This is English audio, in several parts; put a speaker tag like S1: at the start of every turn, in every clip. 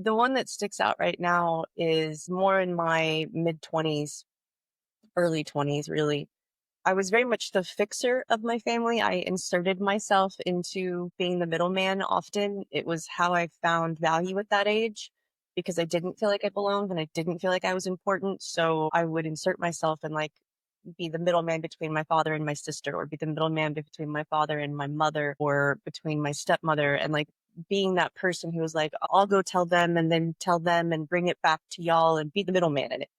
S1: The one that sticks out right now is more in my mid 20s, early 20s, really. I was very much the fixer of my family. I inserted myself into being the middleman often. It was how I found value at that age because I didn't feel like I belonged and I didn't feel like I was important. So I would insert myself and like be the middleman between my father and my sister, or be the middleman between my father and my mother, or between my stepmother. And like being that person who was like, I'll go tell them and then tell them and bring it back to y'all and be the middleman in it.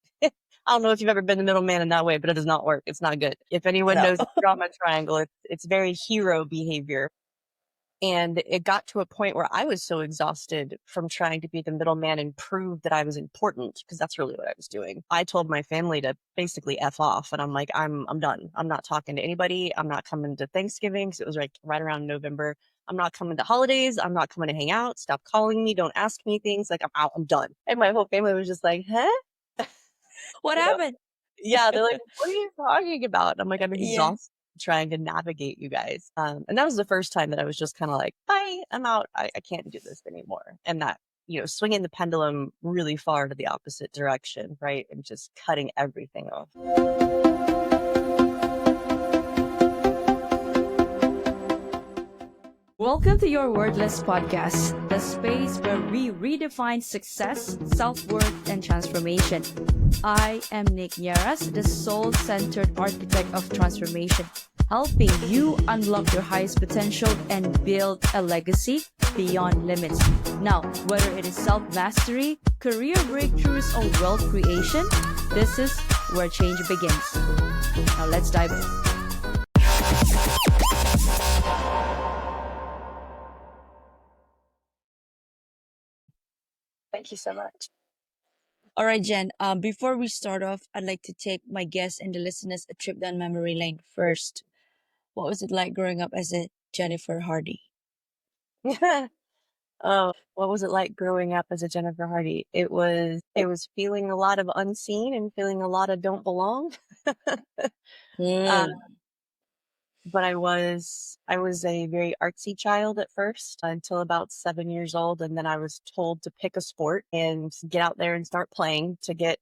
S1: I don't know if you've ever been the middleman in that way, but it does not work. It's not good. If anyone
S2: No.
S1: knows the drama triangle, it's very hero behavior. And it got to a point where I was so exhausted from trying to be the middleman and prove that I was important, because that's really what I was doing. I told my family to basically F off, and I'm like, I'm done. I'm not talking to anybody. I'm not coming to Thanksgiving, because it was like right around November. I'm not coming to holidays. I'm not coming to hang out. Stop calling me. Don't ask me things. Like, I'm out. I'm done. And my whole family was just like, huh?
S2: What
S1: You know?
S2: happened?
S1: Yeah, they're like, what are you talking about? And I'm like, I'm
S2: Yeah.
S1: exhausted trying to navigate you guys. And that was the first time that I was just kind of like, bye, I'm out. I can't do this anymore. And that, swinging the pendulum really far to the opposite direction, right? And just cutting everything off.
S2: Welcome to Your Wordless podcast, the space where we redefine success, self-worth, and transformation. I am Nick Yaras, the soul-centered architect of transformation, helping you unlock your highest potential and build a legacy beyond limits. Now, whether it is self-mastery, career breakthroughs, or wealth creation, this is where change begins. Now, let's dive in.
S1: Thank you so much.
S2: All right, Jen. Before we start off, I'd like to take my guests and the listeners a trip down memory lane first. What was it like growing up as a Jennifer Hardy?
S1: Oh, what was it like growing up as a Jennifer Hardy? It was feeling a lot of unseen and feeling a lot of don't belong. Uh, but I was a very artsy child at first until about 7 years old, and then I was told to pick a sport and get out there and start playing to get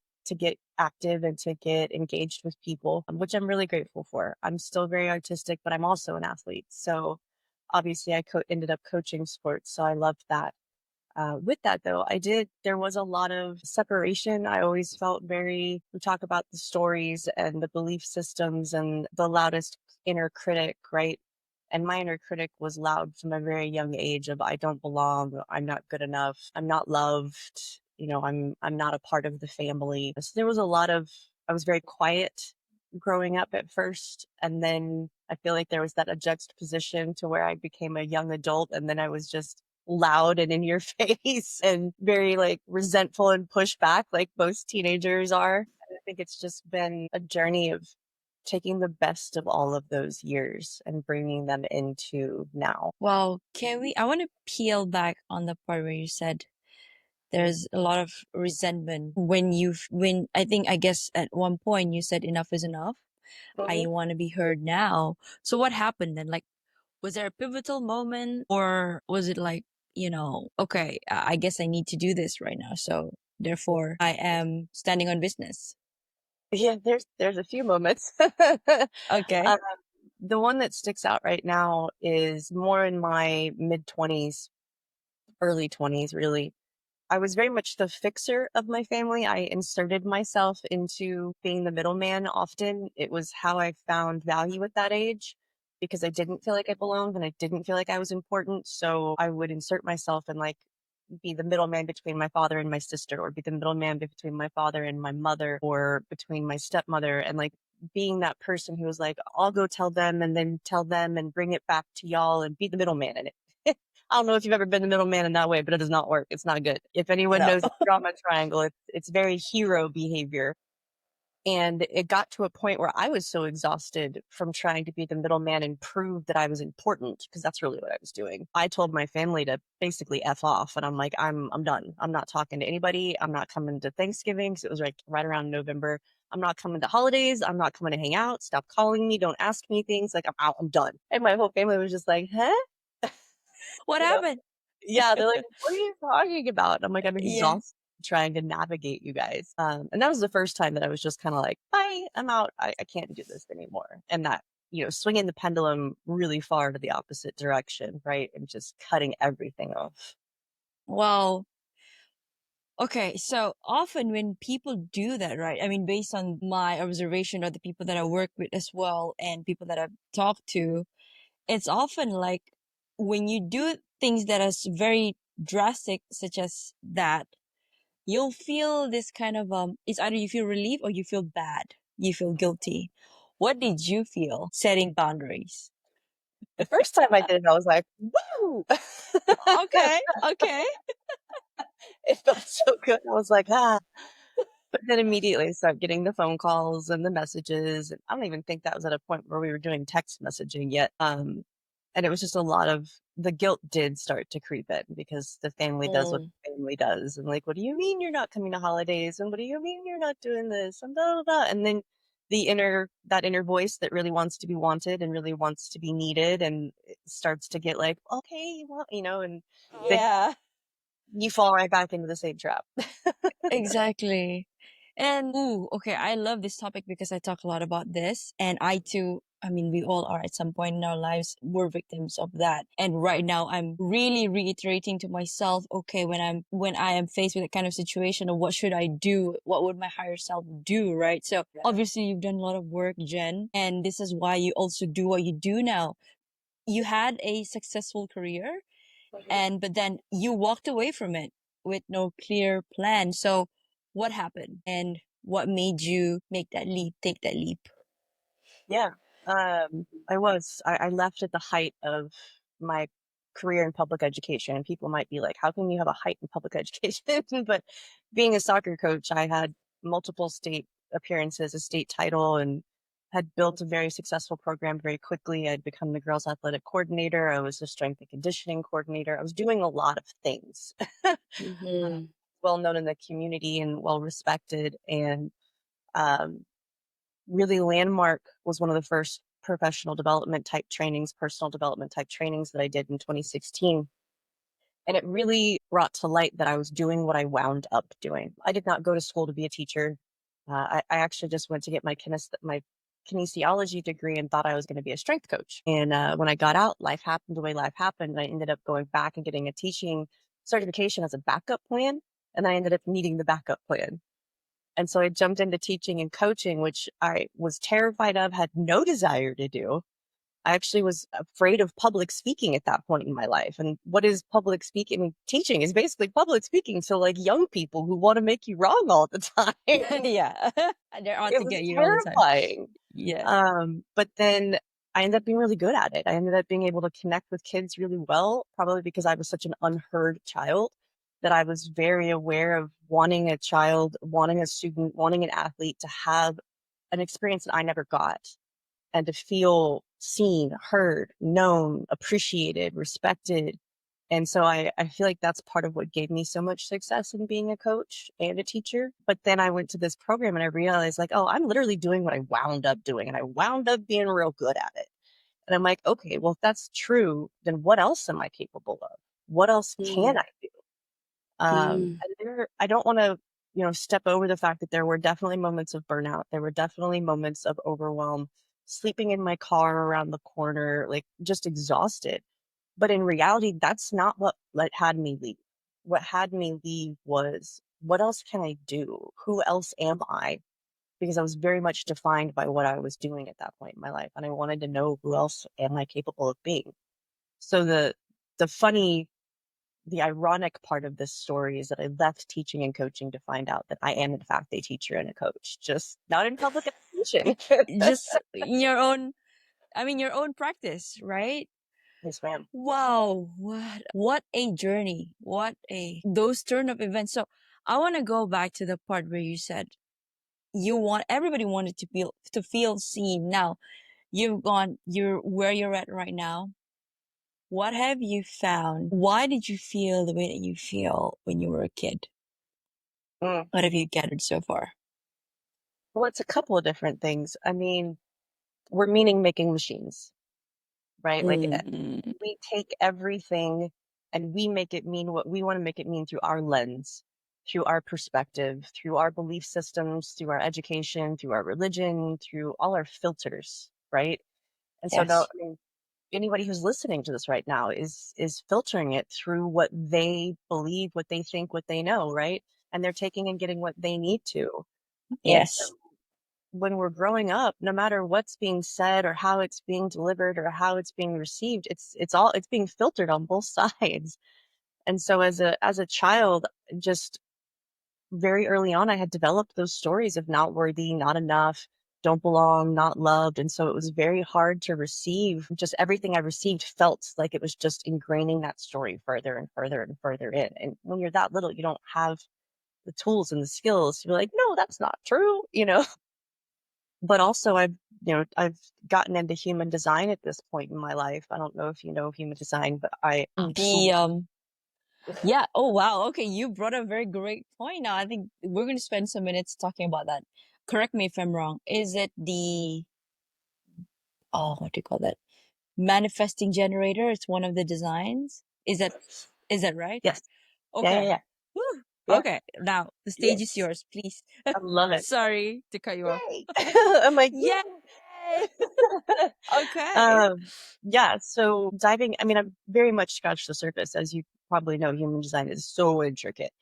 S1: active and to get engaged with people, which I'm really grateful for. I'm still very artistic, but I'm also an athlete. So obviously I ended up coaching sports, so I loved that. With that though, there was a lot of separation. I always felt we talk about the stories and the belief systems and the loudest inner critic, right? And my inner critic was loud from a very young age of, I don't belong, I'm not good enough, I'm not loved, I'm not a part of the family. So there was I was very quiet growing up at first. And then I feel like there was that juxtaposition to where I became a young adult, and then I was just loud and in your face and very like resentful and push back like most teenagers are. And I think it's just been a journey of taking the best of all of those years and bringing them into now.
S2: Well, I want to peel back on the part where you said there's a lot of resentment when I guess at one point you said enough is enough. I want to be heard now. So what happened then? Like, was there a pivotal moment, or was it like, okay, I guess I need to do this right now. So therefore I am standing on business.
S1: Yeah, there's a few moments.
S2: Okay.
S1: Um, the one that sticks out right now is more in my mid 20s, early 20s, really. I was very much the fixer of my family. I inserted myself into being the middleman often. It was how I found value at that age because I didn't feel like I belonged and I didn't feel like I was important. So I would insert myself and like be the middleman between my father and my sister, or be the middleman between my father and my mother, or between my stepmother. And like being that person who was like, I'll go tell them and then tell them and bring it back to y'all and be the middleman in it. I don't know if you've ever been the middleman in that way, but it does not work. It's not good. If anyone
S2: No.
S1: knows the drama triangle, it's very hero behavior. And it got to a point where I was so exhausted from trying to be the middleman and prove that I was important, because that's really what I was doing. I told my family to basically F off, and I'm like, I'm done. I'm not talking to anybody. I'm not coming to Thanksgiving, because it was like right around November. I'm not coming to holidays. I'm not coming to hang out. Stop calling me. Don't ask me things. Like, I'm out. I'm done. And my whole family was just like, huh?
S2: What
S1: You know?
S2: happened?
S1: Yeah, they're like, "What are you talking about?" I'm like, "I'm
S2: Yeah.
S1: exhausted trying to navigate you guys." And that was the first time that I was just kinda like, "Bye, I'm out. I can't do this anymore." And that, swinging the pendulum really far to the opposite direction, right? And just cutting everything off.
S2: Well, okay, so often when people do that, right? I mean, based on my observation of the people that I work with as well and people that I've talked to, it's often like when you do things that is very drastic, such as that, you'll feel this kind of it's either you feel relief or you feel bad. You feel guilty. What did you feel setting boundaries?
S1: The first time I did it, I was like, "Woo!"
S2: Okay, okay.
S1: It felt so good. I was like, "Ah." But then immediately I started getting the phone calls and the messages, and I don't even think that was at a point where we were doing text messaging yet. And it was just a lot of the guilt did start to creep in because the family does what
S2: Mm,
S1: the family does. And like, what do you mean you're not coming to holidays? And what do you mean you're not doing this? And blah, blah, blah. And then that inner voice that really wants to be wanted and really wants to be needed and it starts to get like, okay, well, and then
S2: yeah.
S1: you fall right back into the same trap.
S2: Exactly. And ooh, okay, I love this topic because I talk a lot about this. And I too, I mean, we all are at some point in our lives, we're victims of that. And right now I'm really reiterating to myself, okay, when I am faced with that kind of situation of what should I do? What would my higher self do? Right. So
S1: Yeah.
S2: obviously you've done a lot of work, Jen, and this is why you also do what you do now. You had a successful career and but then you walked away from it with no clear plan. So what happened and what made you make that leap, take that leap?
S1: Yeah, I left at the height of my career in public education. And people might be like, "How can you have a height in public education?" But being a soccer coach, I had multiple state appearances, a state title, and had built a very successful program very quickly. I'd become the girls' athletic coordinator. I was the strength and conditioning coordinator. I was doing a lot of things,
S2: Mm-hmm.
S1: well known in the community and well respected. And um, really Landmark was one of the first professional development type trainings, personal development type trainings that I did in 2016. And it really brought to light that I was doing what I wound up doing. I did not go to school to be a teacher. I actually just went to get my kinesiology degree and thought I was going to be a strength coach. And when I got out, life happened the way life happened. And I ended up going back and getting a teaching certification as a backup plan. And I ended up needing the backup plan. And so I jumped into teaching and coaching, which I was terrified of, had no desire to do. I actually was afraid of public speaking at that point in my life. And what is public speaking? I mean, teaching is basically public speaking to like young people who want to make you wrong all the time.
S2: Yeah. They're out
S1: It
S2: to
S1: was
S2: get you all the time.
S1: terrifying.
S2: Yeah.
S1: But then I ended up being really good at it. I ended up being able to connect with kids really well, probably because I was such an unheard child that I was very aware of wanting a child, wanting a student, wanting an athlete to have an experience that I never got and to feel seen, heard, known, appreciated, respected. And so I feel like that's part of what gave me so much success in being a coach and a teacher. But then I went to this program and I realized like, oh, I'm literally doing what I wound up doing. And I wound up being real good at it. And I'm like, okay, well, if that's true, then what else am I capable of? What else can
S2: Mm,
S1: I do?
S2: mm,
S1: And I don't want to, step over the fact that there were definitely moments of burnout. There were definitely moments of overwhelm, sleeping in my car around the corner, like just exhausted. But in reality, that's not what had me leave. What had me leave was what else can I do? Who else am I? Because I was very much defined by what I was doing at that point in my life. And I wanted to know who else am I capable of being. So the funny the ironic part of this story is that I left teaching and coaching to find out that I am in fact a teacher and a coach, just not in public education.
S2: just in your own, I mean, your own practice, right?
S1: Yes, ma'am.
S2: Wow, what a journey. What a those turn of events. So I want to go back to the part where you said everybody wanted to feel seen. Now, you're where you're at right now. What have you found? Why did you feel the way that you feel when you were a kid?
S1: Mm.
S2: What have you gathered so far?
S1: Well, it's a couple of different things. I mean, we're meaning making machines, right? Like
S2: Mm,
S1: we take everything and we make it mean what we want to make it mean through our lens, through our perspective, through our belief systems, through our education, through our religion, through all our filters, right? And so now,
S2: Yes.
S1: I mean, anybody who's listening to this right now is filtering it through what they believe, what they think, what they know, right? And they're taking and getting what they need to. And so
S2: Yes.
S1: when we're growing up, no matter what's being said or how it's being delivered or how it's being received, it's being filtered on both sides. And so as a child, just very early on, I had developed those stories of not worthy, not enough, don't belong, not loved. And so it was very hard to receive. Just everything I received felt like it was just ingraining that story further and further and further in. And when you're that little, you don't have the tools and the skills to be like, no, that's not true, you know? But also I've gotten into human design at this point in my life. I don't know if you know human design, but I
S2: The
S1: absolutely.
S2: Yeah. Oh, wow. Okay, you brought a very great point. Now, I think we're going to spend some minutes talking about that. Correct me if I'm wrong. Is it the what do you call that? Manifesting generator? It's one of the designs. Is that right?
S1: Yes. Yeah, yeah,
S2: Okay.
S1: yeah.
S2: Whew.
S1: Yeah.
S2: Okay. Now the stage is
S1: Yes.
S2: yours, please.
S1: I love it.
S2: Sorry to cut you off.
S1: Yay. I'm like,
S2: Yay!
S1: yay.
S2: Okay.
S1: Yeah, so diving, I mean, I've very much scratched the surface. As you probably know, human design is so intricate,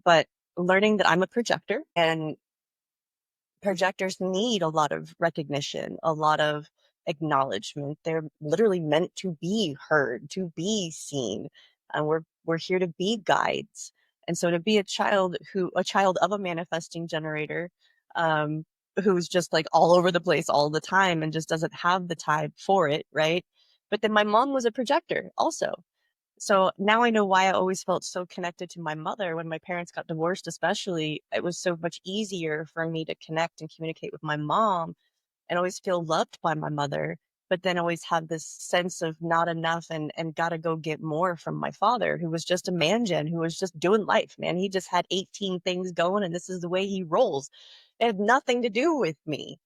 S1: but learning that I'm a projector and projectors need a lot of recognition, a lot of acknowledgement. They're literally meant to be heard, to be seen. And we're here to be guides. And so to be a child of a manifesting generator, um, who's just like all over the place all the time and just doesn't have the time for it, right? But then my mom was a projector also. So now I know why I always felt so connected to my mother when my parents got divorced, especially. It was so much easier for me to connect and communicate with my mom and always feel loved by my mother, but then always have this sense of not enough and gotta go get more from my father, who was just a man gen, who was just doing life, man. He just had 18 things going and this is the way he rolls. It had nothing to do with me.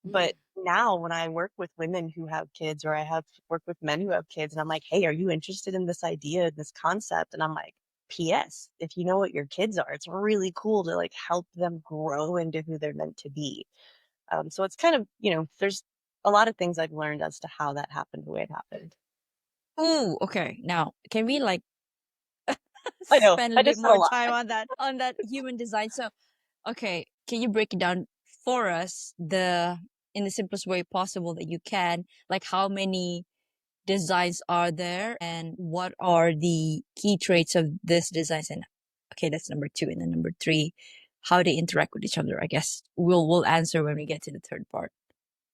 S1: But now when I work with women who have kids or I have worked with men who have kids and I'm like, hey, are you interested in this idea, this concept? And I'm like, P.S. If you know what your kids are, it's really cool to like help them grow into who they're meant to be. So it's kind of, there's a lot of things I've learned as to how that happened the way it happened.
S2: Ooh, okay. Now, can we like
S1: I know.
S2: spend a
S1: I
S2: little bit
S1: just said a
S2: more
S1: lot.
S2: time on that human design? So, okay, can you break it down for us the in the simplest way possible that you can? Like how many designs are there and what are the key traits of this designs? And okay, that's number two. And then number three, how they interact with each other. I guess we'll answer when we get to the third part.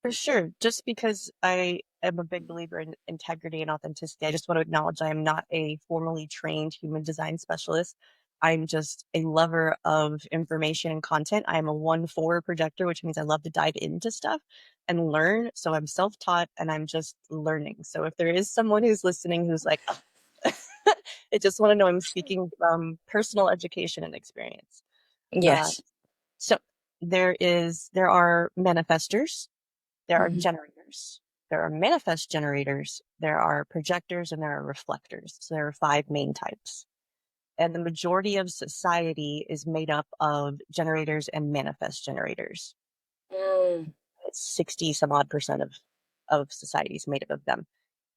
S1: For sure. Just because I am a big believer in integrity and authenticity, I just want to acknowledge I am not a formally trained human design specialist. I'm just a lover of information and content. I am a 1-4 projector, which means I love to dive into stuff and learn. So I'm self taught and I'm just learning. So if there is someone who's listening who's like, oh, I just want to know I'm speaking from personal education and experience. Uh,
S2: Yes.
S1: so there are manifestors, there are
S2: Mhm.
S1: generators, there are manifest generators, there are projectors, and there are reflectors. So there are 5 main types. And the majority of society is made up of generators and manifest generators.
S2: Mm.
S1: It's 60 some odd percent of society is made up of them.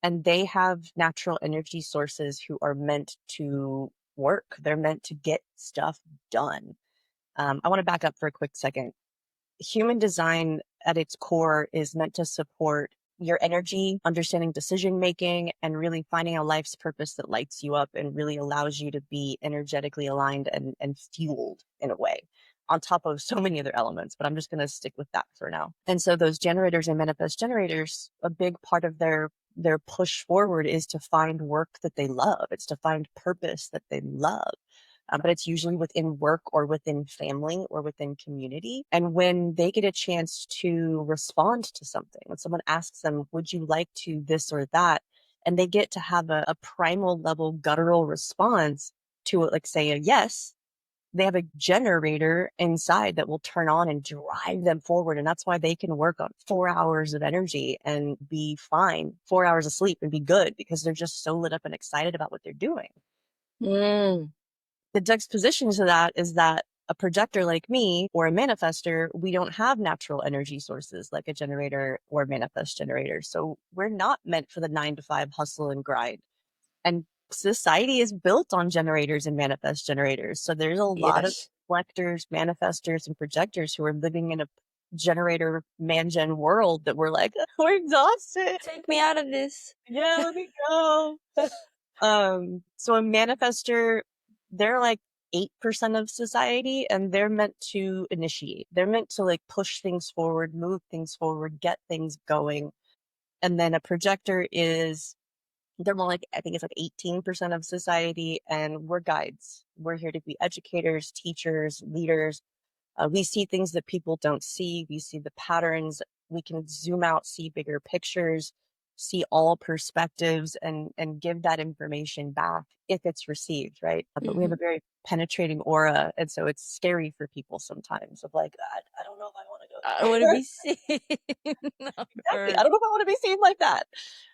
S1: And they have natural energy sources who are meant to work. They're meant to get stuff done. I want to back up for a quick second. Human design at its core is meant to support your energy, understanding decision making, and really finding a life's purpose that lights you up and really allows you to be energetically aligned and fueled in a way, on top of so many other elements. But I'm just going to stick with that for now. And so those generators and manifest generators, a big part of their push forward is to find work that they love. It's to find purpose that they love, but it's usually within work or within family or within community. And when they get a chance to respond to something, when someone asks them, would you like to this or that? And they get to have a primal level guttural response to it, like say a yes, they have a generator inside that will turn on and drive them forward. And that's why they can work on 4 hours of energy and be fine, 4 hours of sleep and be good, because they're just so lit up and excited about what they're doing.
S2: Mm.
S1: The juxtaposition to that is that a projector like me or a manifester, we don't have natural energy sources like a generator or a manifest generator. So we're not meant for the 9 to 5 hustle and grind. And society is built on generators and manifest generators. So there's a lot of
S2: Yes.
S1: reflectors, manifestors, and projectors who are living in a generator man-gen world that we're like, we're exhausted.
S2: Take me out of this.
S1: Yeah, let me go. So a manifester, they're like 8% of society, and they're meant to initiate. They're meant to like push things forward, move things forward, get things going. And then a projector is, they're more like, I think it's like 18% of society, and we're guides. We're here to be educators, teachers, leaders. We see things that people don't see. We see the patterns. We can zoom out, see bigger pictures, see all perspectives, and give that information back if it's received, right? But we have a very penetrating aura, and so it's scary for people sometimes. Of like, I don't know if I want to
S2: I want to
S1: go there.
S2: be seen on
S1: Exactly. I
S2: Earth.
S1: don't know if I want to be seen like that.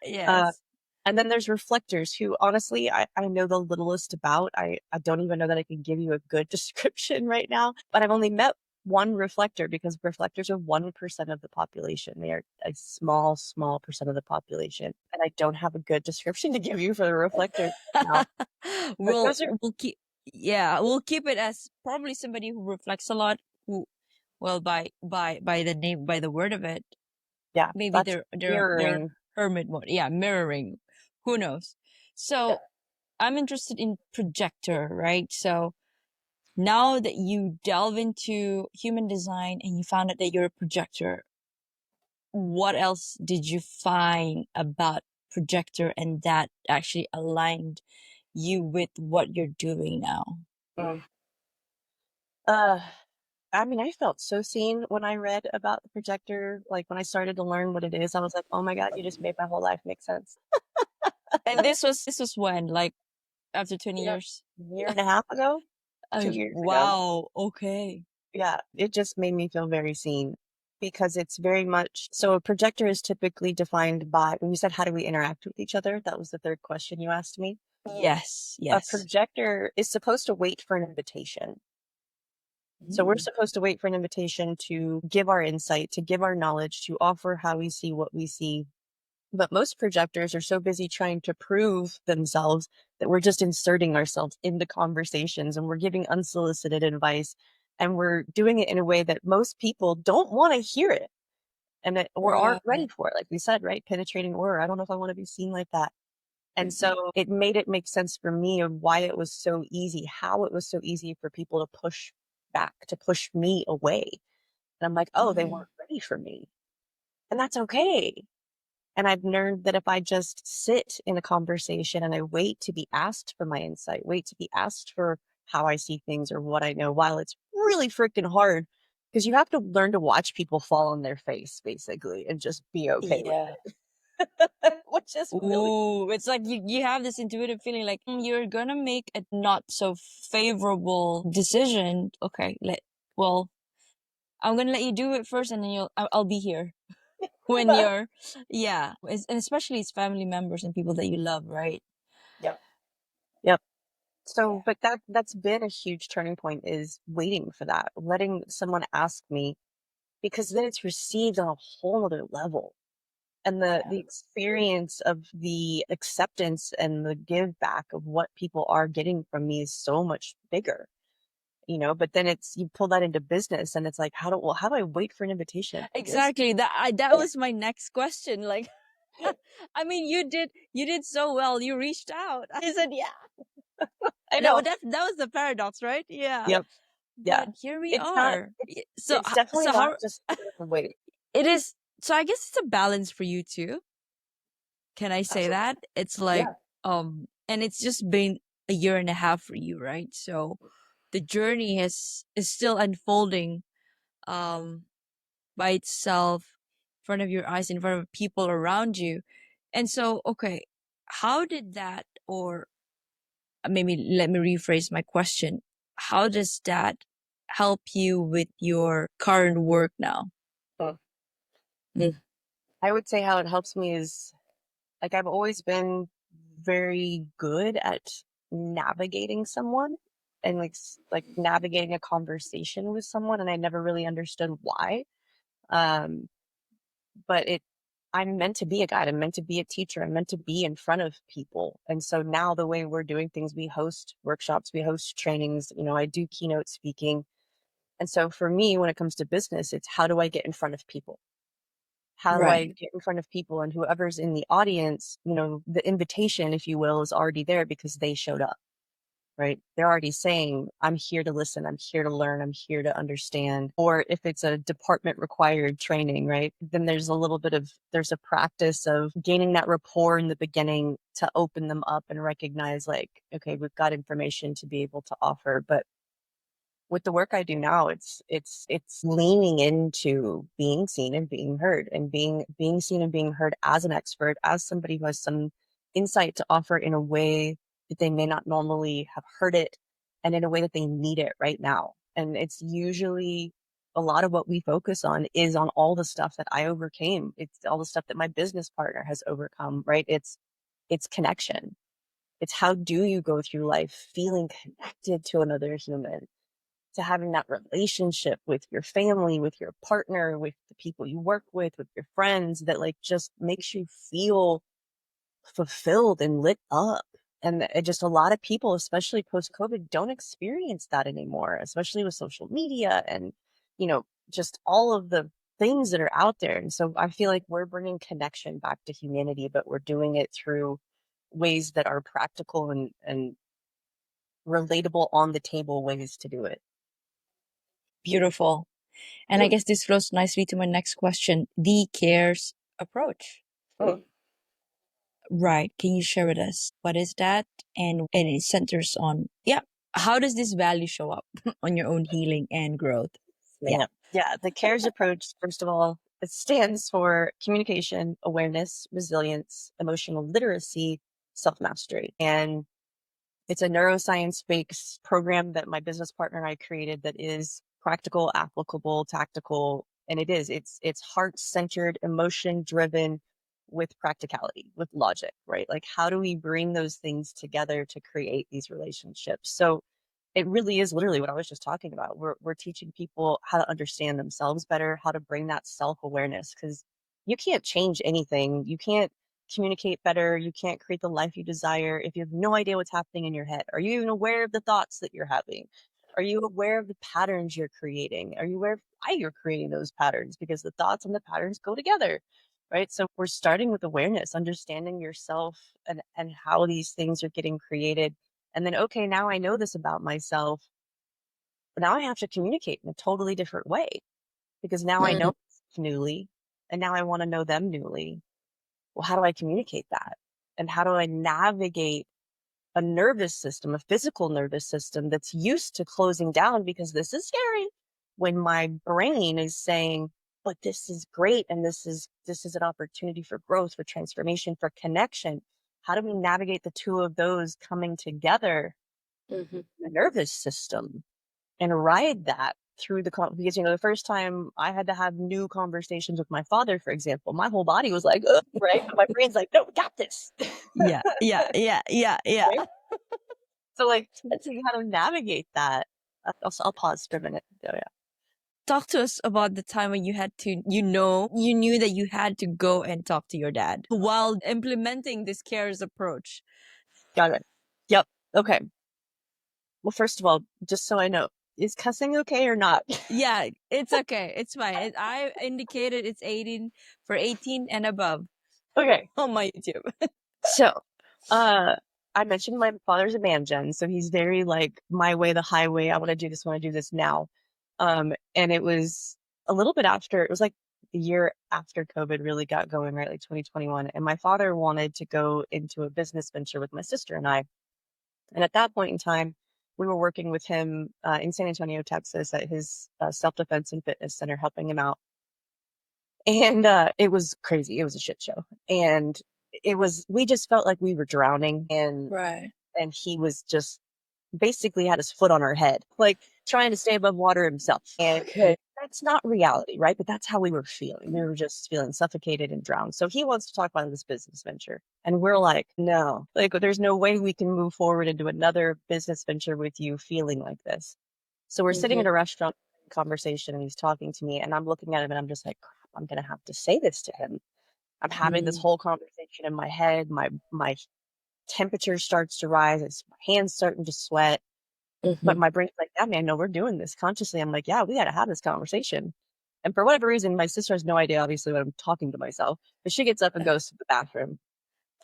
S1: Uh,
S2: Yes.
S1: and then there's reflectors who honestly I know the littlest about. I don't even know that I can give you a good description right now, but I've only met one reflector because reflectors are 1% of the population. They are a small, small percent of the population. And I don't have a good description to give you for the reflectors now. But
S2: we'll
S1: those are,
S2: we'll keep we'll keep it as probably somebody who reflects a lot, who, well, by the name, by the word of it,
S1: yeah,
S2: maybe
S1: that's
S2: they're
S1: mirroring.
S2: hermit mode. Yeah, mirroring. Who knows?
S1: Yeah.
S2: So I'm interested in projector, right? So now that you delve into human design and you found out that you're a projector, what else did you find about projector and that actually aligned you with what you're doing now?
S1: Mm. Uh, I mean, I felt so seen when I read about the projector. Like when I started to learn what it is, I was like, oh my God, you just made my whole life make sense.
S2: And this was when, like, after 20
S1: You know,
S2: years?
S1: a year and a half ago, 2 years ago.
S2: Wow. Okay.
S1: Yeah, it just made me feel very seen because it's very much so. A projector is typically defined by, when you said, how do we interact with each other? That was the third question you asked me.
S2: Yes.
S1: A
S2: Yes.
S1: projector is supposed to wait for an invitation. So we're
S2: Mm.
S1: supposed to wait for an invitation to give our insight, to give our knowledge, to offer how we see what we see. But most projectors are so busy trying to prove themselves that we're just inserting ourselves into conversations and we're giving unsolicited advice. And we're doing it in a way that most people don't want to hear it and that or aren't ready
S2: Right.
S1: for it. Like we said, right? Penetrating aura. I don't know if I want to be seen like that. And so it made it make sense for me of why it was so easy, how it was so easy for people to push back, to push me away. And I'm like, oh, they
S2: Mm.
S1: weren't ready for me. And that's okay. And I've learned that if I just sit in a conversation and I wait to be asked for my insight, wait to be asked for how I see things or what I know, while it's really freaking hard, because you have to learn to watch people fall on their face, basically, and just be okay with
S2: Yeah.
S1: it, which is really,
S2: Ooh, it's like you have this intuitive feeling like, you're gonna make a not so favorable decision. Okay, well, I'm gonna let you do it first, and then I'll be here when you're, yeah, and especially it's family members and people that you love, right?
S1: yep, yep. So,
S2: Yeah.
S1: but that's been a huge turning point is waiting for that, letting someone ask me, because then it's received on a whole other level. And the experience of the acceptance and the give back of what people are getting from me is so much bigger, but then it's, you pull that into business and it's like, how do I wait for an invitation? Like this?
S2: Exactly. That was my next question. Like, I mean, you did so well. You reached out. I said, yeah.
S1: I
S2: That
S1: know.
S2: was that was the paradox, right? Yeah.
S1: Yep. Yeah.
S2: But here we
S1: It's not,
S2: are. So
S1: it's definitely
S2: so
S1: not
S2: how
S1: just waiting.
S2: it is? So I guess it's a balance for you too. Can I say
S1: Absolutely.
S2: that? It's like,
S1: Yeah.
S2: and it's just been a year and a half for you, right? So the journey is still unfolding, um, by itself, in front of your eyes, in front of people around you. And so, okay, how did that, or maybe let me rephrase my question. how does that help you with your current work now?
S1: So
S2: Mm.
S1: I would say how it helps me is like I've always been very good at navigating someone and like navigating a conversation with someone, and I never really understood why. Um, but I'm meant to be a guide. I'm meant to be a teacher. I'm meant to be in front of people. And so now the way we're doing things, we host workshops, we host trainings, I do keynote speaking. And so for me, when it comes to business, it's how do I get in front of people? How do I
S2: Right.
S1: get in front of people? And whoever's in the audience, the invitation, if you will, is already there because they showed up, right? They're already saying, I'm here to listen. I'm here to learn. I'm here to understand. Or if it's a department required training, right? Then there's a practice of gaining that rapport in the beginning to open them up and recognize like, okay, we've got information to be able to offer. But with the work I do now, it's leaning into being seen and being heard, and being seen and being heard as an expert, as somebody who has some insight to offer in a way that they may not normally have heard it, and in a way that they need it right now. And it's usually a lot of what we focus on is on all the stuff that I overcame. It's all the stuff that my business partner has overcome, right? It's connection. It's how do you go through life feeling connected to another human, to having that relationship with your family, with your partner, with the people you work with your friends, that like just makes you feel fulfilled and lit up. And just a lot of people, especially post COVID, don't experience that anymore, especially with social media and, just all of the things that are out there. And so I feel like we're bringing connection back to humanity, but we're doing it through ways that are practical and relatable, on the table ways to do it.
S2: Beautiful. And I guess this flows nicely to my next question, the CARES approach.
S1: Oh.
S2: Right. Can you share with us what is that? And it centers on, yeah, how does this value show up on your own healing and growth? Yeah.
S1: Yeah. The CARES approach, first of all, it stands for communication, awareness, resilience, emotional literacy, self mastery. And it's a neuroscience based program that my business partner and I created that is practical, applicable, tactical. And it's heart centered, emotion driven, with practicality, with logic, right? Like, how do we bring those things together to create these relationships? So it really is literally what I was just talking about. We're teaching people how to understand themselves better, how to bring that self-awareness, because you can't change anything. You can't communicate better. You can't create the life you desire if you have no idea what's happening in your head. Are you even aware of the thoughts that you're having? Are you aware of the patterns you're creating? Are you aware of why you're creating those patterns? Because the thoughts and the patterns go together, right? So we're starting with awareness, understanding yourself and how these things are getting created. And then, okay, now I know this about myself, but now I have to communicate in a totally different way, because now I
S2: Mm.
S1: know newly, and now I want to know them newly. Well, how do I communicate that? And how do I navigate a nervous system, a physical nervous system that's used to closing down because this is scary, when my brain is saying, but this is great, and this is an opportunity for growth, for transformation, for connection. How do we navigate the two of those coming together
S2: Mm-hmm.
S1: in the nervous system and ride that through because the first time I had to have new conversations with my father, for example, my whole body was like, ugh, right? But my brain's like, no, we got this.
S2: Yeah, yeah, yeah, yeah, yeah.
S1: Right? So like teaching how to navigate that. I'll pause for a minute. Oh, yeah.
S2: Talk to us about the time when you had to, you knew that you had to go and talk to your dad while implementing this CARES approach.
S1: Got it. Yep. Okay. Well, first of all, just so I know, is cussing okay or not?
S2: Yeah, it's okay. It's fine. I indicated it's 18 for 18 and above
S1: Okay.
S2: on my YouTube.
S1: So, I mentioned my father's a man gen, so he's very like my way, the highway. I want to do this, want to do this now. And it was a little bit after, it was like the year after COVID really got going, right? Like 2021. And my father wanted to go into a business venture with my sister and I. And at that point in time, we were working with him in San Antonio, Texas, at his self-defense and fitness center, helping him out. And it was crazy. It was a shit show. And we just felt like we were drowning,
S2: Right.
S1: and he was just basically had his foot on her head, like trying to stay above water himself. And that's not reality, right? But that's how we were feeling. We were just feeling suffocated and drowned. So he wants to talk about this business venture. And we're like, no, like there's no way we can move forward into another business venture with you feeling like this. So we're sitting in a restaurant conversation and he's talking to me and I'm looking at him and I'm just like, crap, I'm going to have to say this to him. I'm having this whole conversation in my head. My temperature starts to rise. My hands starting to sweat. But my brain's like, yeah, man, no, we're doing this consciously. I'm like, yeah, we got to have this conversation. And for whatever reason, my sister has no idea, obviously, when I'm talking to myself, but she gets up and goes to the bathroom.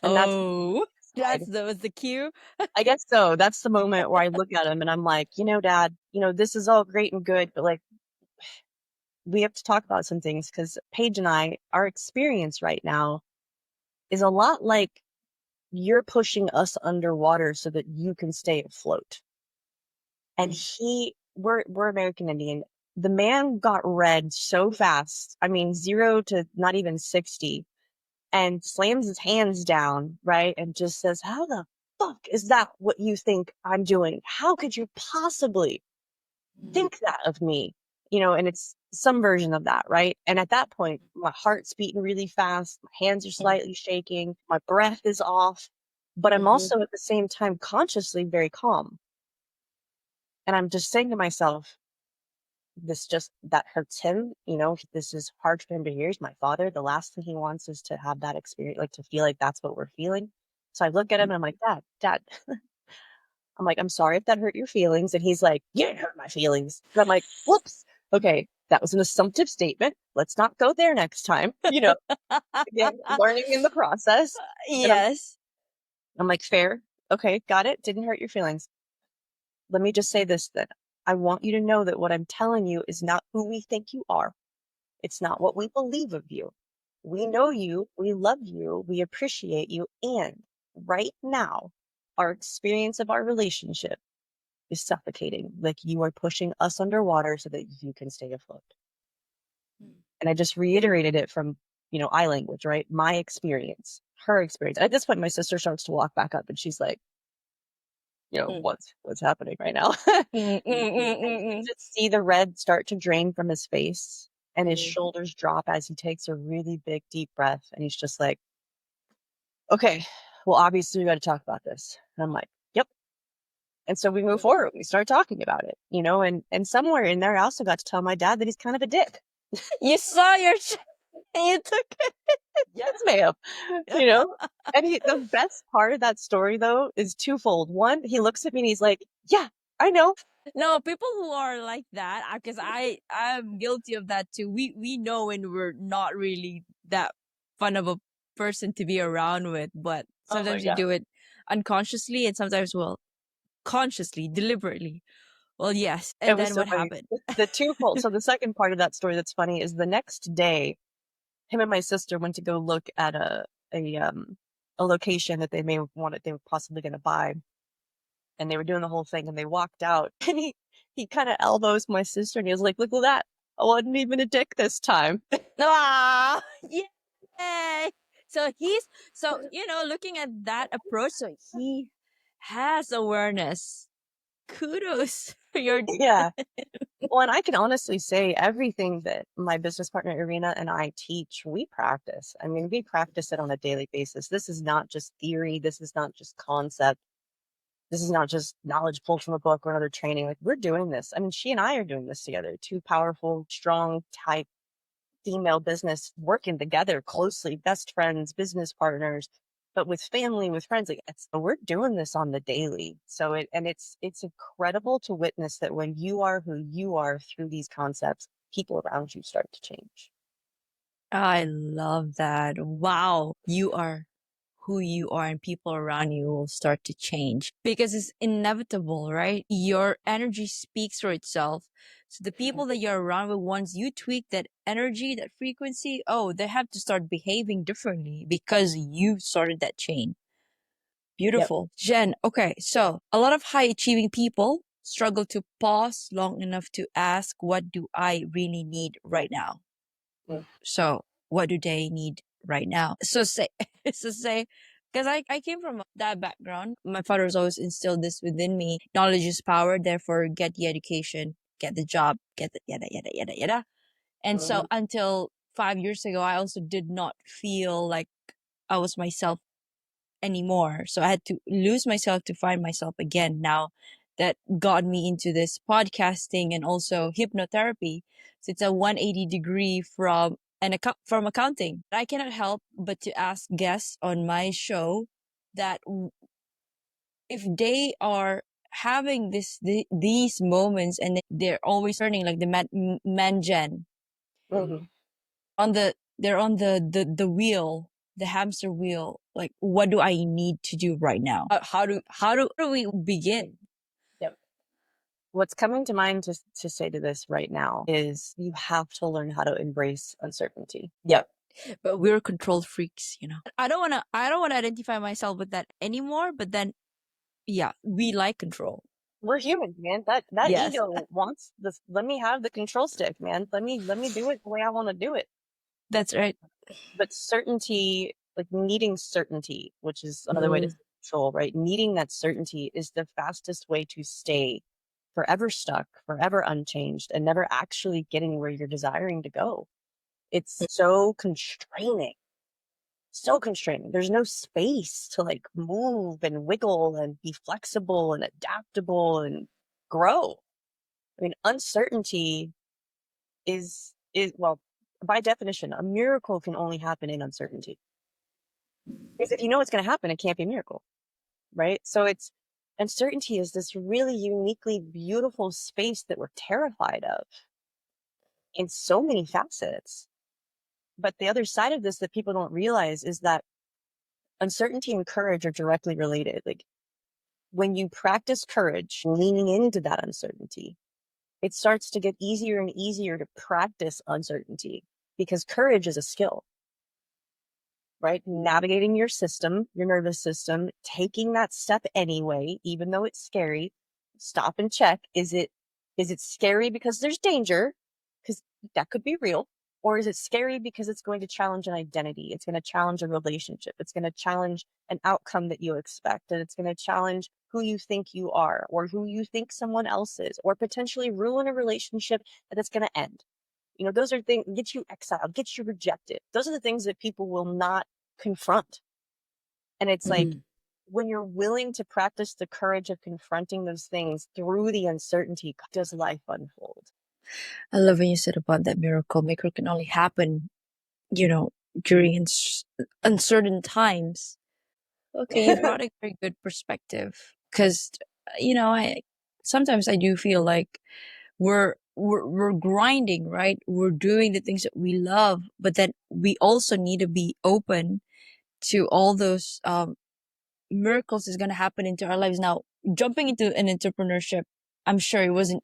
S1: And that's
S2: the cue.
S1: I guess so. That's the moment where I look at him and I'm like, Dad, this is all great and good, but like, we have to talk about some things because Paige and I, our experience right now is a lot like you're pushing us underwater so that you can stay afloat. And we're American Indian. The man got red so fast. I mean, 0 to not even 60 and slams his hands down, right? And just says, how the fuck is that what you think I'm doing? How could you possibly think that of me? And it's some version of that, right? And at that point, my heart's beating really fast. My hands are slightly shaking. My breath is off, but I'm also at the same time consciously very calm. And I'm just saying to myself, that hurts him. This is hard for him to hear. He's my father. The last thing he wants is to have that experience, like to feel like that's what we're feeling. So I look at him and I'm like, Dad, I'm like, I'm sorry if that hurt your feelings. And he's like, you didn't hurt my feelings. And I'm like, whoops. Okay. That was an assumptive statement. Let's not go there next time. Again, learning in the process. And I'm like, fair. Okay. Got it. Didn't hurt your feelings. Let me just say this then. I want you to know that what I'm telling you is not who we think you are. It's not what we believe of you. We know you, we love you, we appreciate you, and right now, our experience of our relationship is suffocating. Like you are pushing us underwater so that you can stay afloat. And I just reiterated it from, I language, right? My experience, her experience. At this point, my sister starts to walk back up and she's like, what's happening right now? And you can just see the red start to drain from his face and his shoulders drop as he takes a really big, deep breath. And he's just like, okay, well, obviously we got to talk about this. And I'm like, yep. And so we move forward. We start talking about it, and somewhere in there, I also got to tell my dad that he's kind of a dick.
S2: You saw your and you took it.
S1: Yes, ma'am. And the best part of that story though is twofold. One, he looks at me and he's like, yeah, I know.
S2: No, people who are like that, because I'm guilty of that too. We know when we're not really that fun of a person to be around with, but sometimes you do it unconsciously and sometimes, well, consciously, deliberately. Well, yes. And
S1: It was
S2: then
S1: so
S2: what
S1: funny.
S2: happened?
S1: The twofold. So the second part of that story that's funny is the next day, him and my sister went to go look at a location that they were possibly going to buy. And they were doing the whole thing and they walked out and he kind of elbows my sister and he was like, look at that. I wasn't even a dick this time.
S2: Ah, yay! So looking at that approach, so he has awareness. Kudos for your
S1: Yeah. Well, and I can honestly say everything that my business partner Irina and I teach, we practice. I mean, we practice it on a daily basis. This is not just theory. This is not just concept. This is not just knowledge pulled from a book or another training. Like we're doing this. I mean, she and I are doing this together. Two powerful, strong type female business working together closely, best friends, business partners, but with family, with friends. Like we're doing this on the daily. So it's incredible to witness that when you are who you are through these concepts, people around you start to change.
S2: I love that. Wow. You are who you are and people around you will start to change because it's inevitable, right? Your energy speaks for itself. So the people that you're around with, once you tweak that energy, that frequency, they have to start behaving differently because you started that chain.
S1: Yep.
S2: Beautiful. Jen, okay. So a lot of high achieving people struggle to pause long enough to ask, what do I really need right now? So what do they need right now? So say Because I came from that background. My father has always instilled this within me. Knowledge is power, therefore get the education, get the job, get the yada yada yada yada. And so until 5 years ago, I also did not feel like I was myself anymore. So I had to lose myself to find myself again. Now that got me into this podcasting and also hypnotherapy. So it's a 180 degree from accounting. I cannot help but to ask guests on my show that if they are having these moments and they're always turning like the man gen
S1: Mhm.
S2: on they're on the wheel, the hamster wheel. Like, what do I need to do right now? How do we begin?
S1: Yep. What's coming to mind to say to this right now is you have to learn how to embrace uncertainty. Yep.
S2: But we're control freaks, you know. I don't wanna identify myself with that anymore. But then, yeah, we like control.
S1: We're humans, man. That
S2: Yes,
S1: ego wants this. Let me have the control stick, man. Let me do it the way I want to do it.
S2: that's right.
S1: But certainty, like needing certainty, which is another way to
S2: Mm.
S1: say control, right? Needing that certainty is the fastest way to stay forever stuck, forever unchanged, and never actually getting where you're desiring to go. It's so constraining. So constraining. There's no space to like move and wiggle and be flexible and adaptable and grow. I mean, uncertainty is well, by definition, a miracle can only happen in uncertainty. Because if you know what's going to happen, it can't be a miracle, right? So it's uncertainty is this really uniquely beautiful space that we're terrified of in so many facets. But the other side of this that people don't realize is that uncertainty and courage are directly related. Like when you practice courage, leaning into that uncertainty, it starts to get easier and easier to practice uncertainty because courage is a skill, right? Navigating your system, your nervous system, taking that step anyway, even though it's scary. Stop and check. Is it scary because there's danger? Because that could be real. Or is it scary because it's going to challenge an identity? It's going to challenge a relationship. It's going to challenge an outcome that you expect. And it's going to challenge who you think you are or who you think someone else is, or potentially ruin a relationship that it's going to end. Those are things get you exiled, get you rejected. Those are the things that people will not confront. And it's like
S2: Mm.
S1: when you're willing to practice the courage of confronting those things through the uncertainty, does life unfold?
S2: I love when you said about that miracle. Miracle can only happen, you know, during uncertain times. Okay, you brought a very good perspective because I sometimes I do feel like we're grinding, right? We're doing the things that we love, but then we also need to be open to all those miracles is going to happen into our lives. Now, jumping into an entrepreneurship, I'm sure it wasn't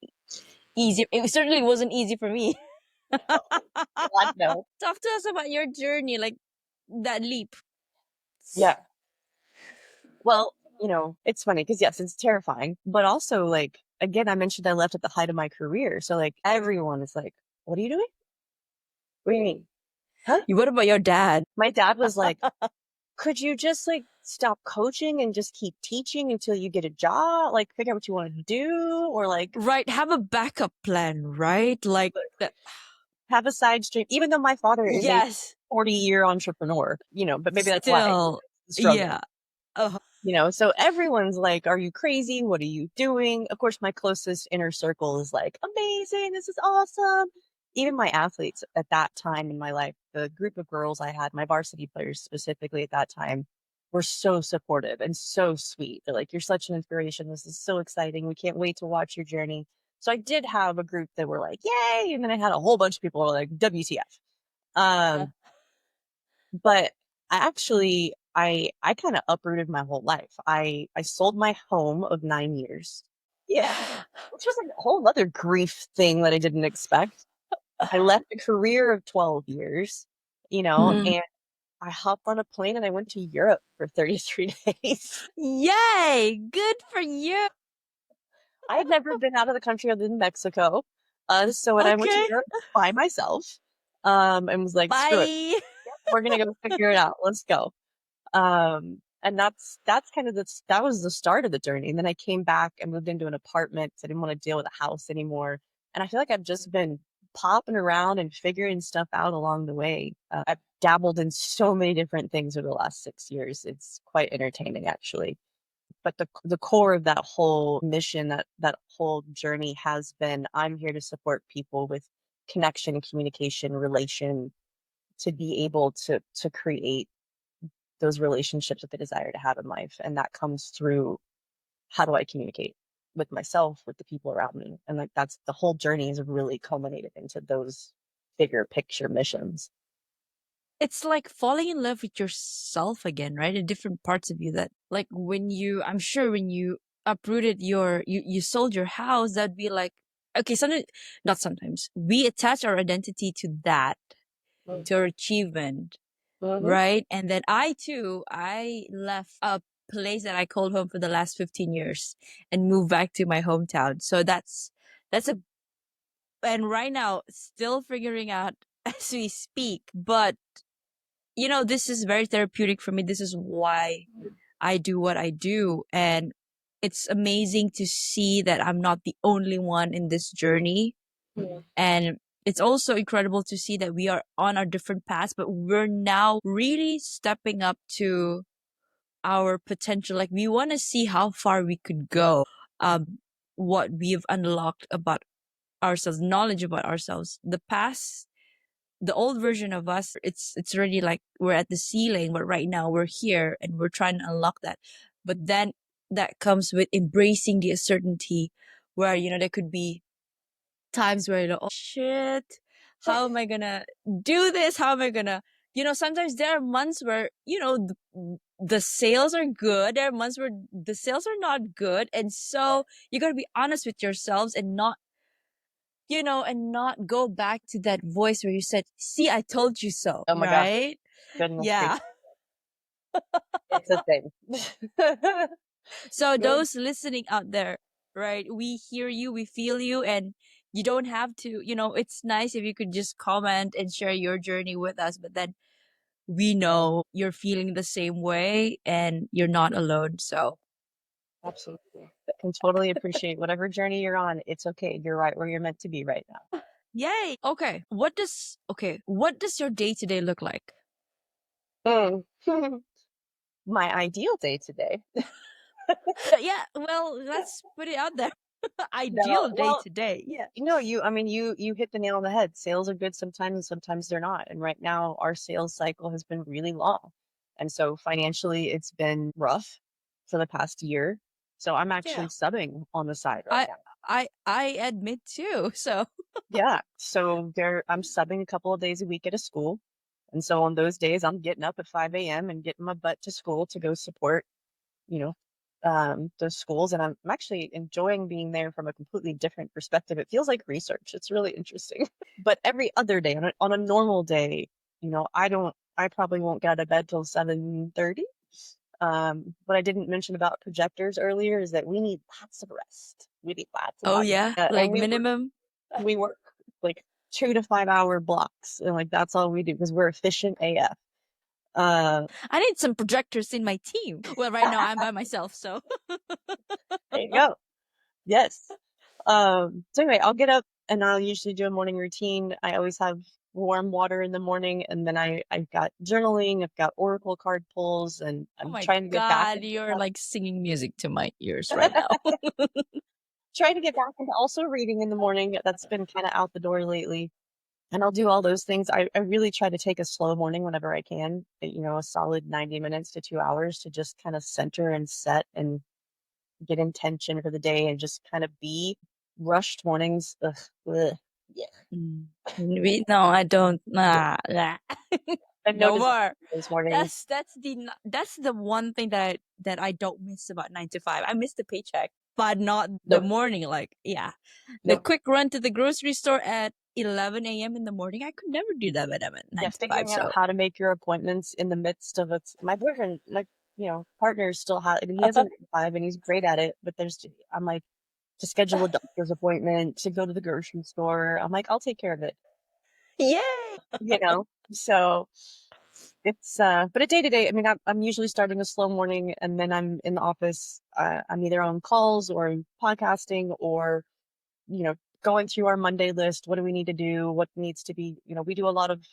S2: easy. It certainly wasn't easy for me.
S1: God, no.
S2: Talk to us about your journey, like that leap.
S1: Yeah. Well, it's funny because yes, it's terrifying, but also like, again, I mentioned I left at the height of my career. So like everyone is like, what are you doing? What do you mean? Huh?
S2: What about your dad?
S1: My dad was like, could you just like stop coaching and just keep teaching until you get a job? Like figure out what you want to do or like
S2: Right, have a backup plan, right? Like that.
S1: have a side stream, even though my father is a
S2: Yes,
S1: 40-year entrepreneur, but maybe that's why
S2: still,
S1: the struggle.
S2: yeah. Uh,
S1: So everyone's like, are you crazy? What are you doing? Of course, my closest inner circle is like, amazing. This is awesome. Even my athletes at that time in my life, the group of girls I had, my varsity players specifically at that time, were so supportive and so sweet. They're like, you're such an inspiration. This is so exciting. We can't wait to watch your journey. So I did have a group that were like, yay. And then I had a whole bunch of people who were like, WTF. Um, but I kind of uprooted my whole life. I sold my home of 9 years. Yeah. Which was like a whole other grief thing that I didn't expect. I left a career of 12 years,
S2: mm.
S1: and I hopped on a plane and I went to Europe for 33 days.
S2: Yay! Good for you.
S1: I had never been out of the country other than Mexico. So when I went to
S2: Okay.
S1: Europe by myself, and was like, screw it,
S2: Bye.
S1: we're gonna go figure it out. Let's go. And And that's kind of that was the start of the journey. And then I came back and moved into an apartment. So I didn't want to deal with a house anymore. And I feel like I've just been popping around and figuring stuff out along the way. I've dabbled in so many different things over the last 6 years. It's quite entertaining, actually. But the core of that whole mission, that whole journey has been, I'm here to support people with connection, communication, relation, to be able to create those relationships that they desire to have in life. And that comes through, how do I communicate with myself, with the people around me? And like, that's the whole journey is really culminated into those bigger picture missions.
S2: It's like falling in love with yourself again, right? In different parts of you that like when you, I'm sure when you uprooted you sold your house, that'd be like, okay, sometimes, not sometimes, we attach our identity to that, to our achievement,
S1: Mm-hmm.
S2: right? And then I left a place that I called home for the last 15 years and moved back to my hometown. So that's a, and right now still figuring out as we speak, but this is very therapeutic for me. This is why I do what I do. And it's amazing to see that I'm not the only one in this journey.
S1: Yeah.
S2: And it's also incredible to see that we are on our different paths, but we're now really stepping up to our potential. Like we want to see how far we could go, what we've unlocked about ourselves, knowledge about ourselves. The past, the old version of us, it's already like we're at the ceiling, but right now we're here and we're trying to unlock that. But then that comes with embracing the uncertainty, where there could be times where oh shit, how am I gonna do this? How am I gonna sometimes there are months where the sales are good, there are months where the sales are not good, and so you got to be honest with yourselves and not go back to that voice where you said, see, I told you so,
S1: Oh my gosh,
S2: right?
S1: goodness
S2: Yeah.
S1: gracious. It's a thing.
S2: So
S1: Good.
S2: those listening out there, right? We hear you, we feel you, and you don't have to, it's nice if you could just comment and share your journey with us, but then we know you're feeling the same way and you're not alone. So,
S1: Absolutely. I can totally appreciate whatever journey you're on. It's okay. You're right where you're meant to be right now.
S2: yay. Okay. What does your day to day look like?
S1: Mm. My ideal day today.
S2: Yeah, well, let's put it out there.
S1: No,
S2: Ideal day
S1: well,
S2: to day. Yeah.
S1: I mean, you hit the nail on the head. Sales are good sometimes, and sometimes they're not. And right now, our sales cycle has been really long. And so financially, it's been rough for the past year. So I'm
S2: Yeah.
S1: actually subbing on the side right
S2: I
S1: now.
S2: I admit too. So,
S1: Yeah. So I'm subbing a couple of days a week at a school. And so on those days, I'm getting up at 5 a.m. and getting my butt to school to go support, you know, those schools. And I'm actually enjoying being there from a completely different perspective. It feels like research. It's really interesting. But every other day, on a normal day, I probably won't get out of bed till 7:30. What I didn't mention about projectors earlier is that we need lots of rest. We need lots and
S2: oh
S1: lots.
S2: yeah,
S1: And
S2: like minimum.
S1: we work like 2 to 5 hour blocks. And like, that's all we do because we're efficient AF. Uh,
S2: I need some projectors in my team. Well, right now I'm by myself, so.
S1: there you go. Yes. So anyway, I'll get up and I'll usually do a morning routine. I always have warm water in the morning, and then I've got journaling, I've got oracle card pulls, and
S2: Oh
S1: I'm
S2: my
S1: trying to get back
S2: God,
S1: into
S2: you're like singing music to my ears right now.
S1: trying to get back into also reading in the morning. That's been kind of out the door lately. And I'll do all those things. I really try to take a slow morning whenever I can, a solid 90 minutes to 2 hours to just kind of center and set and get intention for the day and just kind of be. Rushed mornings. Ugh, ugh, yeah.
S2: Mm. No, I don't. Nah, nah.
S1: I
S2: No
S1: noticed
S2: more.
S1: those mornings.
S2: That's the one thing that I don't miss about 9 to 5. I miss the paycheck, but not the
S1: Nope.
S2: morning. Like, yeah, the
S1: Nope.
S2: quick run to the grocery store at 11 a.m. in the morning. I could never do that when I'm at
S1: Yeah,
S2: 9 to 5.
S1: figuring out
S2: So,
S1: how to make your appointments in the midst of it. My boyfriend, partner still has, he has a 9 to 5 and he's great at it, but I'm like, to schedule a doctor's appointment, to go to the grocery store. I'm like, I'll take care of it,
S2: yay!
S1: you know? So It's but a day to day. I mean, I'm usually starting a slow morning, and then I'm in the office. I'm either on calls or podcasting, or going through our Monday list. What do we need to do? What needs to be? We do a lot of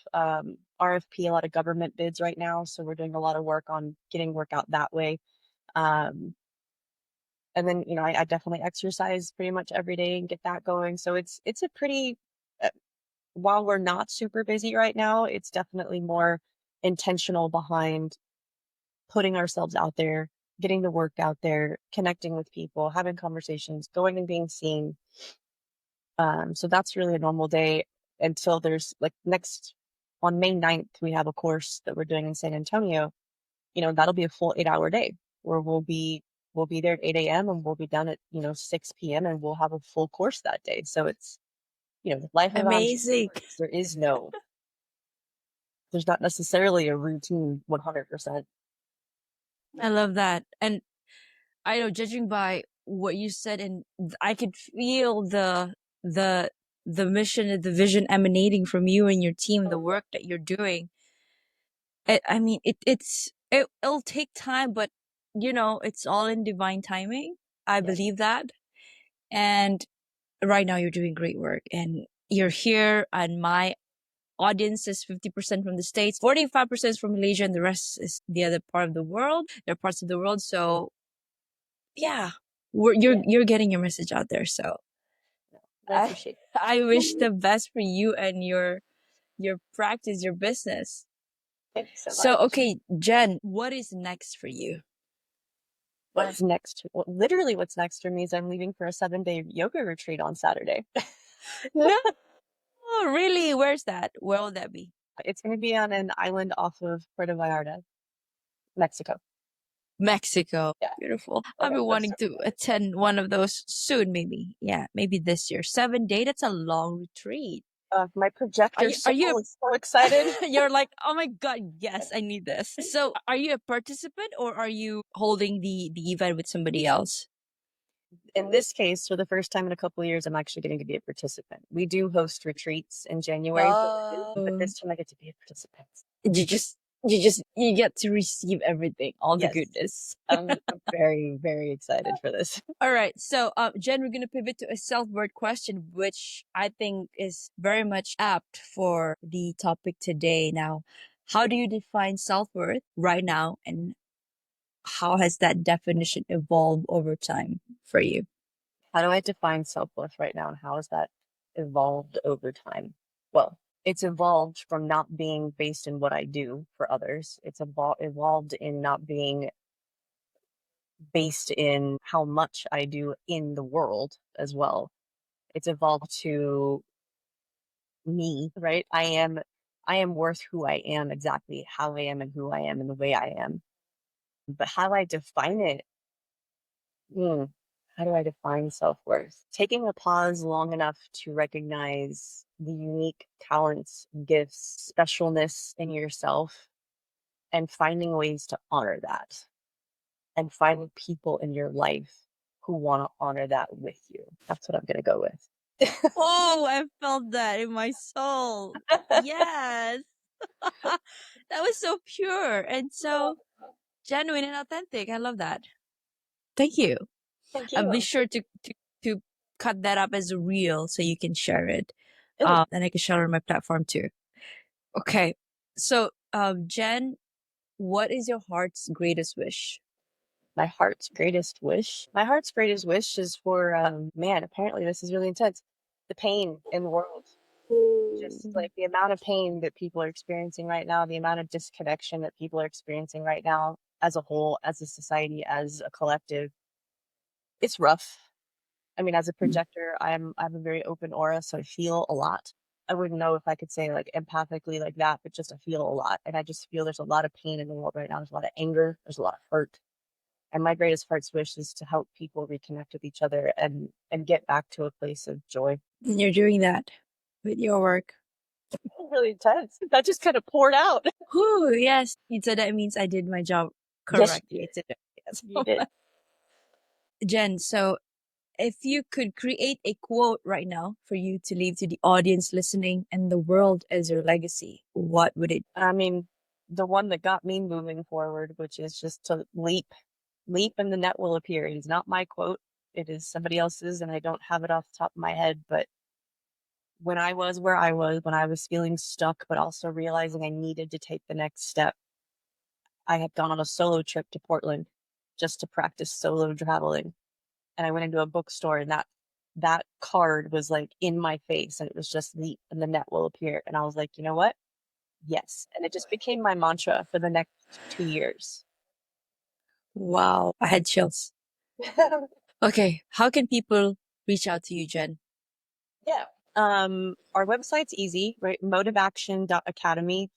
S1: RFP, a lot of government bids right now, so we're doing a lot of work on getting work out that way. Um, and then I definitely exercise pretty much every day and get that going. So it's a pretty while we're not super busy right now, it's definitely more intentional behind putting ourselves out there, getting the work out there, connecting with people, having conversations, going and being seen. So that's really a normal day until there's like next on May 9th, we have a course that we're doing in San Antonio. That'll be a full 8-hour day where we'll be there at 8 a.m. and we'll be done at 6 p.m. and we'll have a full course that day. So it's life of
S2: Amazing.
S1: entrepreneurs. There's not necessarily a routine 100%.
S2: I love that. And I know, judging by what you said, and I could feel the the mission and the vision emanating from you and your team, the work that you're doing. I mean, it'll take time, but it's all in divine timing. I
S1: Yes.
S2: believe that. And right now, you're doing great work, and you're here, and my audience is 50% from the States, 45% is from Malaysia, and the rest is the other part of the world. There are parts of the world, so yeah, you're getting your message out there. So
S1: I
S2: I
S1: appreciate
S2: I wish
S1: it.
S2: the best for you and your practice, your business.
S1: Thank you so
S2: So
S1: much.
S2: okay, Jen, what is next for you?
S1: What is next? Well, literally, what's next for me is I'm leaving for a 7-day yoga retreat on Saturday.
S2: No, really? Where's that? Where will that be?
S1: It's going to be on an island off of Puerto Vallarta, Mexico.
S2: Mexico.
S1: Yeah.
S2: Beautiful.
S1: Oh,
S2: I've
S1: yeah,
S2: been
S1: that's
S2: wanting
S1: so
S2: to
S1: cool.
S2: attend one of those soon, maybe. Yeah, maybe this year. 7 day, that's a long retreat.
S1: My projector
S2: Are you
S1: soul is so excited.
S2: you're like, oh my god, yes, I need this. So are you a participant or are you holding the event with somebody else?
S1: In this case, for the first time in a couple of years, I'm actually getting to be a participant. We do host retreats in January, but
S2: Oh,
S1: this time I get to be a participant.
S2: you get to receive everything, all the
S1: Yes,
S2: goodness.
S1: I'm very, very excited for this.
S2: All right. So, Jen, we're going to pivot to a self-worth question, which I think is very much apt for the topic today. Now, how do you define self-worth right now, and how has that definition evolved over time for you?
S1: How do I define self-worth right now, and how has that evolved over time? Well, it's evolved from not being based in what I do for others. It's evolved in not being based in how much I do in the world as well. It's evolved to me, right? I am worth who I am, exactly how I am and who I am and the way I am. But how I define it, hmm, how do I define self-worth? Taking a pause long enough to recognize the unique talents, gifts, specialness in yourself, and finding ways to honor that, and finding people in your life who want to honor that with you. That's what I'm going to go with.
S2: Oh, I felt that in my soul. Yes. That was so pure and so genuine and authentic. I love that. Thank you.
S1: Thank
S2: I'll be
S1: you.
S2: sure to cut that up as a reel so you can share it.
S1: Ooh,
S2: And I can share it on my platform too. Okay. So, Jen, what is your heart's greatest wish?
S1: my heart's greatest wish. My heart's greatest wish is for, man, apparently this is really intense. The pain in the world. Just
S2: Mm.
S1: like the amount of pain that people are experiencing right now, the amount of disconnection that people are experiencing right now as a whole, as a society, as a collective. It's rough. I mean, as a projector, I have a very open aura, so I feel a lot. I wouldn't know if I could say like empathically like that, but just I feel a lot. And I just feel there's a lot of pain in the world right now. There's a lot of anger, there's a lot of hurt. And my greatest heart's wish is to help people reconnect with each other and get back to a place of joy.
S2: And you're doing that with your work.
S1: Really intense. That just kind of poured out.
S2: Whew, yes. So that means I did my job
S1: Yes,
S2: correctly today. Yes.
S1: you did.
S2: Jen, so if you could create a quote right now for you to leave to the audience listening and the world as your legacy, what would it?
S1: I mean, the one that got me moving forward, which is just to leap and the net will appear. It is not my quote. It is somebody else's, and I don't have it off the top of my head. But when I was where I was, when I was feeling stuck, but also realizing I needed to take the next step, I had gone on a solo trip to Portland just to practice solo traveling. And I went into a bookstore, and that card was like in my face, and it was just leap and the net will appear. And I was like, you know what? Yes. And it just became my mantra for the next 2 years.
S2: Wow, I had chills. Okay, how can people reach out to you, Jen?
S1: Yeah. Our website's easy, right? MotivAction.academy,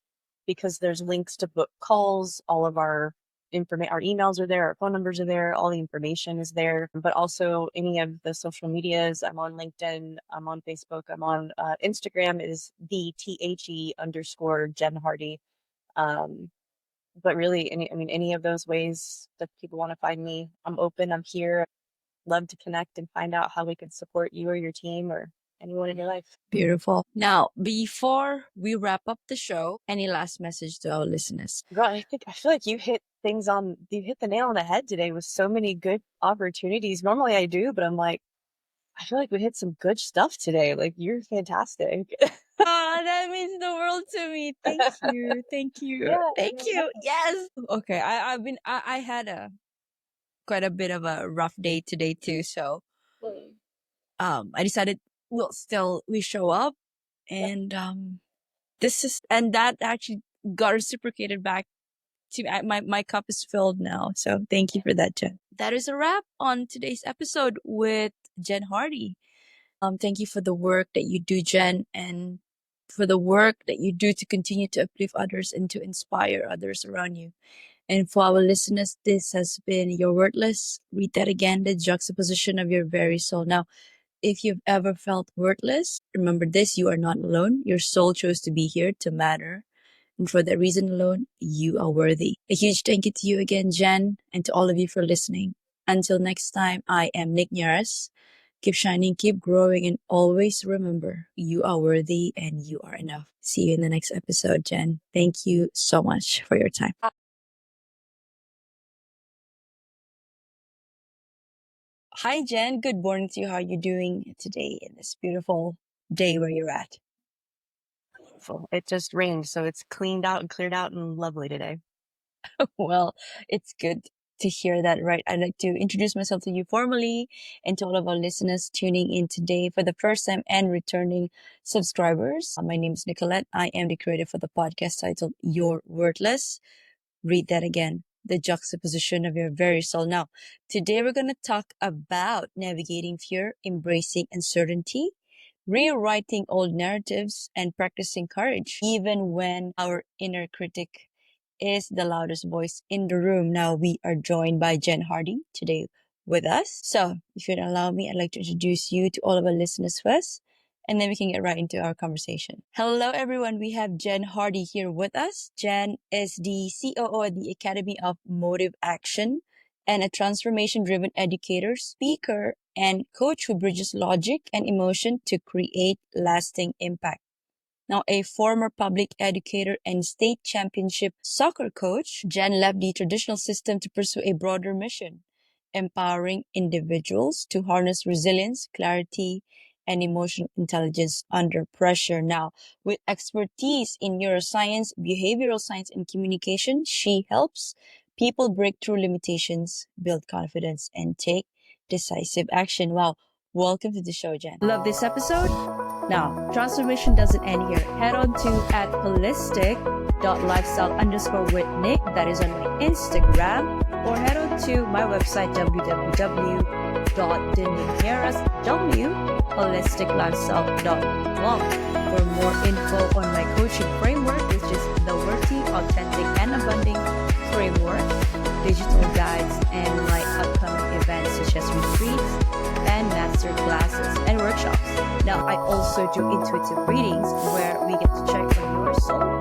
S1: because there's links to book calls. All of our our emails are there, our phone numbers are there, all the information is there. But also any of the social medias. I'm on LinkedIn, I'm on Facebook, I'm on Instagram is _Jen Hardy. But really, any of those ways that people want to find me, I'm open, I'm here. Love to connect and find out how we could support you or your team or anyone in your life.
S2: Beautiful. Now, before we wrap up the show, any last message to our listeners?
S1: Girl, I feel like you hit the nail on the head today with so many good opportunities. Normally I do, but I'm like, I feel like we hit some good stuff today. Like, you're fantastic.
S2: Oh, that means the world to me. Thank you. Thank you.
S1: Yeah,
S2: Thank you. Yes. Okay. I had quite a bit of a rough day today too. So I decided we show up, and that actually got reciprocated back to my cup is filled now. So thank you for that, Jen. That is a wrap on today's episode with Jen Hardy. Thank you for the work that you do, Jen, and for the work that you do to continue to uplift others and to inspire others around you. And for our listeners, this has been Your Worthless. Read that again, the juxtaposition of your very soul. Now, if you've ever felt worthless, remember this: you are not alone. Your soul chose to be here to matter. And for that reason alone, you are worthy. A huge thank you to you again, Jen, and to all of you for listening. Until next time, I am Nick Nieras. Keep shining, keep growing, and always remember, you are worthy and you are enough. See you in the next episode, Jen. Thank you so much for your time. Hi, Jen. Good morning to you. How are you doing today in this beautiful day where you're at?
S1: It just rained, so it's cleaned out and cleared out and lovely today.
S2: Well, it's good to hear that, right? I'd like to introduce myself to you formally and to all of our listeners tuning in today for the first time and returning subscribers. My name is Nicolette. I am the creator for the podcast titled Your Worthless. Read that again, the juxtaposition of your very soul. Now, today we're going to talk about navigating fear, embracing uncertainty, rewriting old narratives, and practicing courage, even when our inner critic is the loudest voice in the room. Now, we are joined by Jen Hardy today with us. So, if you'd allow me, I'd like to introduce you to all of our listeners first, and then we can get right into our conversation. Hello, everyone. We have Jen Hardy here with us. Jen is the COO at the Academy of MotivAction and a transformation-driven educator, speaker, and coach who bridges logic and emotion to create lasting impact. Now, a former public educator and state championship soccer coach, Jen left the traditional system to pursue a broader mission, empowering individuals to harness resilience, clarity, and emotional intelligence under pressure. Now, with expertise in neuroscience, behavioral science, and communication, she helps people break through limitations, build confidence, and take decisive action. Wow. Welcome to the show, Jen. Love this episode? Now, transformation doesn't end here. Head on to @holistic.lifestyle_with_Nick. That is on my Instagram. Or head on to my website, www.denierasw.holisticlifestyle.com for more info on my coaching framework, which is the Worthy, Authentic, and Abundant Framework, digital guides, and my upcoming events such as retreats and master classes and workshops. Now, I also do intuitive readings where we get to check on your soul,